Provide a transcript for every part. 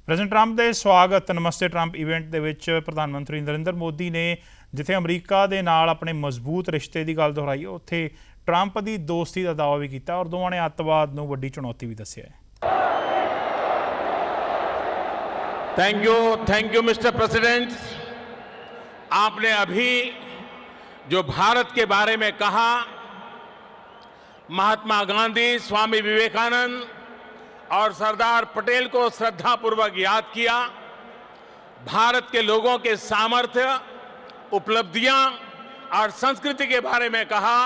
President Trump ਦੇ ਸਵਾਗਤ ਨਮਸਤੇ Trump event ਦੇ ਵਿੱਚ ਪ੍ਰਧਾਨ ਮੰਤਰੀ ਨਰਿੰਦਰ ਮੋਦੀ ਨੇ ਜਿੱਥੇ ਅਮਰੀਕਾ ਦੇ ਨਾਲ ਆਪਣੇ ਮਜ਼ਬੂਤ ਰਿਸ਼ਤੇ ਦੀ ਗੱਲ ਦੁਹਰਾਈ ਉੱਥੇ ਟਰੰਪ ਦੀ ਦੋਸਤੀ ਦਾ ਦਾਅਵਾ ਵੀ ਕੀਤਾ ਔਰ ਦੋਵਾਂ ਨੇ ਅੱਤਵਾਦ ਨੂੰ ਵੱਡੀ ਚੁਣੌਤੀ ਵੀ ਦੱਸਿਆ ਹੈ। Thank you mister president. आपने अभी जो भारत के बारे में कहा, महात्मा गांधी, स्वामी विवेकानंद और सरदार पटेल को श्रद्धापूर्वक याद किया। भारत के लोगों के सामर्थ्य, उपलब्धियां और संस्कृति के बारे में कहा।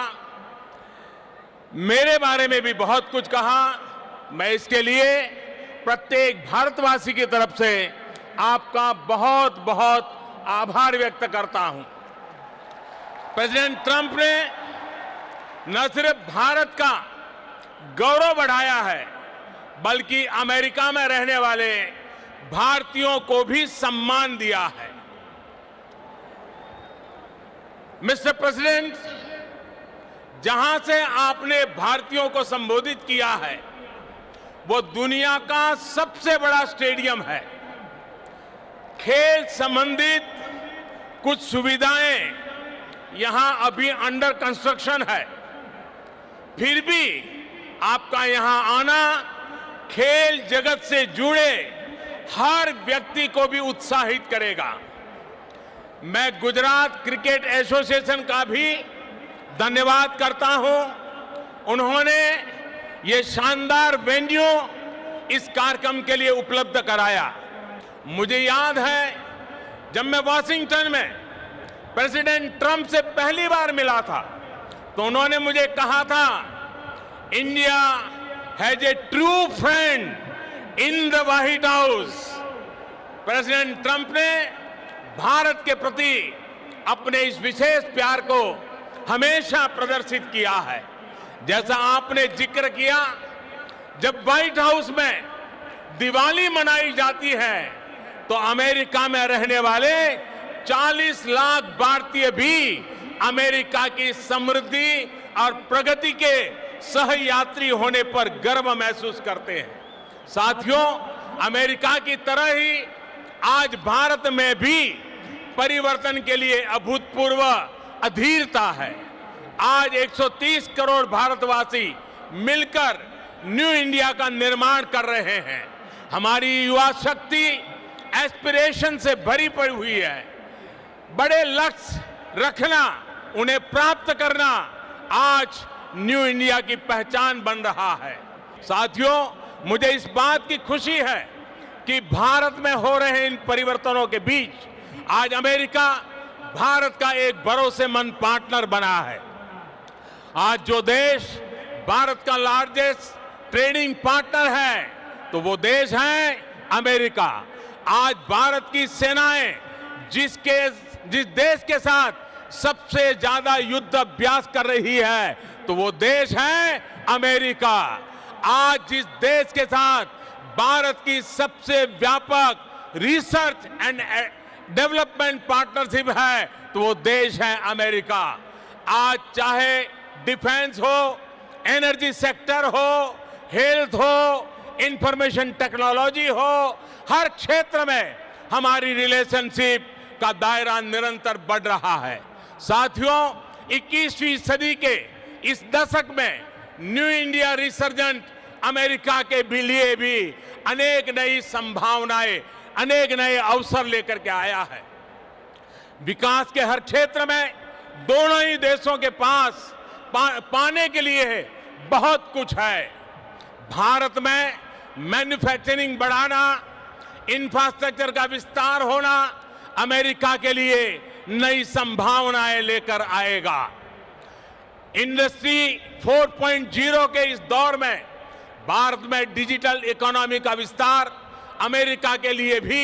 मेरे बारे में भी बहुत कुछ कहा। मैं इसके लिए प्रत्येक भारतवासी की तरफ से आपका बहुत बहुत आभार व्यक्त करता हूं। प्रेसिडेंट ट्रंप ने न सिर्फ भारत का गौरव बढ़ाया है बल्कि अमेरिका में रहने वाले भारतीयों को भी सम्मान दिया है। मिस्टर प्रेसिडेंट, जहां से आपने भारतीयों को संबोधित किया है वो दुनिया का सबसे बड़ा स्टेडियम है। खेल संबंधित कुछ सुविधाएं यहां अभी अंडर कंस्ट्रक्शन है, फिर भी आपका यहां आना खेल जगत से जुड़े हर व्यक्ति को भी उत्साहित करेगा। मैं गुजरात क्रिकेट एसोसिएशन का भी धन्यवाद करता हूं। उन्होंने ये शानदार वेन्यू इस कार्यक्रम के लिए उपलब्ध कराया। मुझे याद है जब मैं वॉशिंगटन में प्रेसिडेंट ट्रंप से पहली बार मिला था तो उन्होंने मुझे कहा था, India has a true friend in the white house. President Trump ने भारत के प्रति अपने इस विशेष प्यार को हमेशा प्रदर्शित किया है। जैसा आपने जिक्र किया, जब व्हाइट हाउस में दिवाली मनाई जाती है तो अमेरिका में रहने वाले 40 लाख भारतीय भी अमेरिका की समृद्धि और प्रगति के सहयात्री होने पर गर्व महसूस करते हैं। साथियों, अमेरिका की तरह ही आज भारत में भी परिवर्तन के लिए अभूतपूर्व अधीरता है। आज 130 करोड़ भारतवासी मिलकर न्यू इंडिया का निर्माण कर रहे हैं। हमारी युवा शक्ति एस्पिरेशन से भरी पड़ी हुई है। बड़े लक्ष्य रखना, उन्हें प्राप्त करना आज न्यू इंडिया की पहचान बन रहा है। साथियों, मुझे इस बात की खुशी है कि भारत में हो रहे इन परिवर्तनों के बीच आज अमेरिका भारत का एक भरोसेमंद पार्टनर बना है। आज जो देश भारत का लार्जेस्ट ट्रेडिंग पार्टनर है तो वो देश है अमेरिका। आज भारत की सेनाएं जिस देश के साथ सबसे ज्यादा युद्ध अभ्यास कर रही है तो वो देश है अमेरिका। आज जिस देश के साथ भारत की सबसे व्यापक रिसर्च एंड डेवलपमेंट पार्टनरशिप है तो वो देश है अमेरिका। आज चाहे डिफेंस हो, एनर्जी सेक्टर हो, हेल्थ हो, इंफॉर्मेशन टेक्नोलॉजी हो, हर क्षेत्र में हमारी रिलेशनशिप का दायरा निरंतर बढ़ रहा है। साथियों, 21वीं सदी के इस दशक में न्यू इंडिया रिसर्जेंट अमेरिका के लिए भी अनेक नई संभावनाएं, अनेक नए अवसर लेकर के आया है। विकास के हर क्षेत्र में दोनों ही देशों के पास पाने के लिए बहुत कुछ है। भारत में मैन्युफैक्चरिंग बढ़ाना, इंफ्रास्ट्रक्चर का विस्तार होना अमेरिका के लिए नई संभावनाएं लेकर आएगा। इंडस्ट्री 4.0 के इस दौर में भारत में डिजिटल इकोनॉमी का विस्तार अमेरिका के लिए भी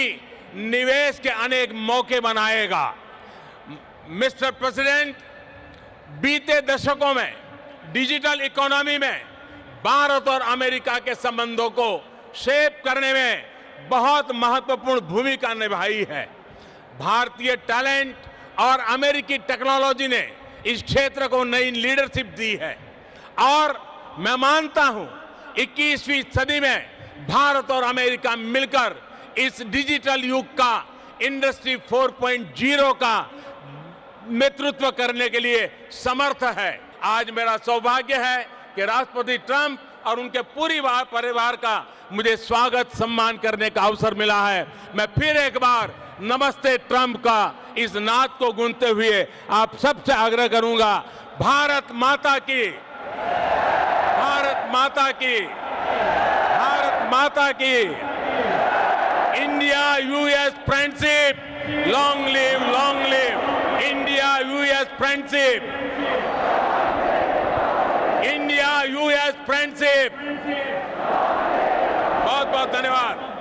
निवेश के अनेक मौके बनाएगा। मिस्टर प्रेसिडेंट, बीते दशकों में डिजिटल इकोनॉमी में भारत और अमेरिका के संबंधों को शेप करने में बहुत महत्वपूर्ण भूमिका निभाई है। भारतीय टैलेंट और अमेरिकी टेक्नोलॉजी ने इस क्षेत्र को नई लीडरशिप दी है और मैं मानता हूं 21वीं सदी में भारत और अमेरिका मिलकर इस डिजिटल युग का, इंडस्ट्री 4.0 का नेतृत्व करने के लिए समर्थ है। आज मेरा सौभाग्य है कि राष्ट्रपति ट्रंप और उनके पूरी परिवार का मुझे स्वागत सम्मान करने का अवसर मिला है। मैं फिर एक बार नमस्ते ट्रंप का इस नाद को गूंजते हुए आप सबसे आग्रह करूंगा, भारत माता की, भारत माता की, भारत माता की। India US friendship, long live India US friendship, India US friendship. बहुत बहुत धन्यवाद।